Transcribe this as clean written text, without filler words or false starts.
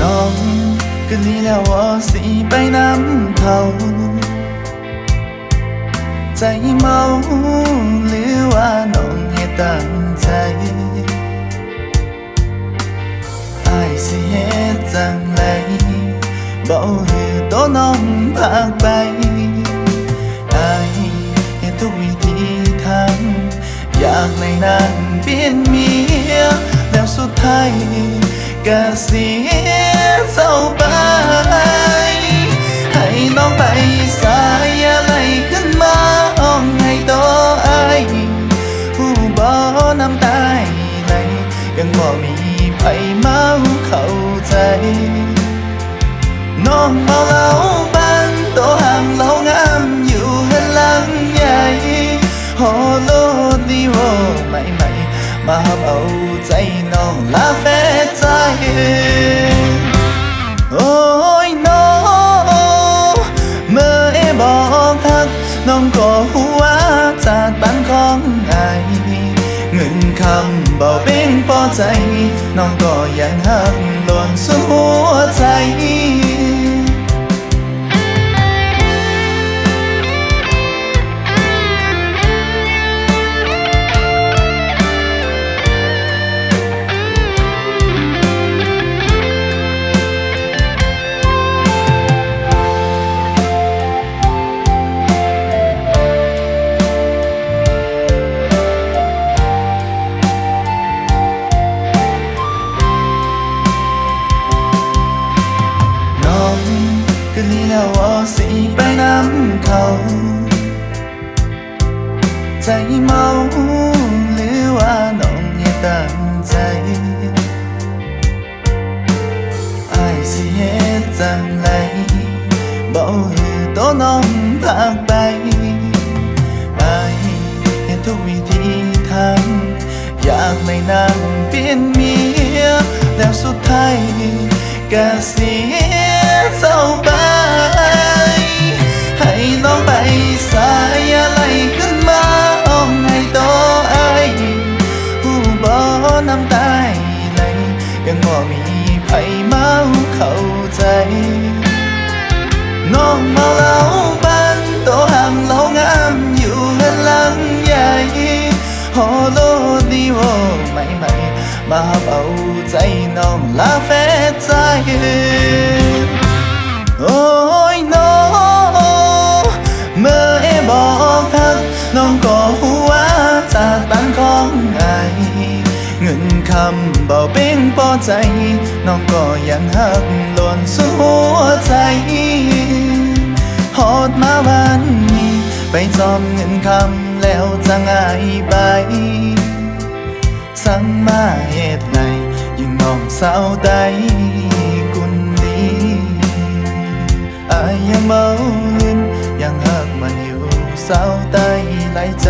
น้องก็ลีแล้วว่าสิไปน้ำเขาใจเมาหรือว่าน้องให้ตั้งใจอ้ายสิเฮ็ดจังไดบอกให้ตัวน้องพากไปอ้ายเฮ็ดทุกวิธีทางอยากในนั้นเปลี่ยนเมียแล้วสุดท้ายก็เสียเศร้าไปให้น้องไปสายอะไรขึ้นมาห้องให้ตัวอ้ายผู้บ่น้ำตาไหลยังบ่มีไผเมาเข้าใจน้องเมาเหล้าบ้านตัวห่างเหล้างามอยู่หันหลังใหญ่ฮอโลดีโวใหม่มาหับเอาใจน้องลาแฟใจโอ้ยน้องเมื่อบอกฮักน้องก็หัวจากบ้านของไอเงินคำเบาเบ่งพอใจน้องก็ยังหักล้วนสุดหัวใจก็ลีแล้วว่าสิไปน้ำเขาใจเมาหรือว่าน้องให้ตั้งใจอ้ายสิเฮ็ดจังไดบอกให้ตัวน้องพากไปอ้ายเฮ็ดทุกวิธีทางอยากในนั้นเปลี่ยนเมียแล้วสุดท้ายก็เสียเศร้าไปให้น้องไปสายอะไรขึ้นมาห้องให้ตัวไอผู้บ่น้ำตาไหลยังบ่มีไผเมาเข้าใจน้องเมาเหล้าบ้านตัวห่างเหล้างามอยู่หันหลังใหญ่ฮอโลดีโวใหม่มาหับเอาใจน้องลาแฟใจโอ้ยน้องเมื่อบอกฮักน้องก็หัวจากบ้านของไอเงินคำเบาเบ่งพอใจน้องก็ยังหักล้วนสุดหัวใจฮอดมาวันนี้ไปจอมเงินคำแล้วจังอายไปสั่งมาเฮ็ดไรยังน้องสาวใดกุนดีอายยังเมาเงินยังหักมันอยู่สาวใดหลายใจ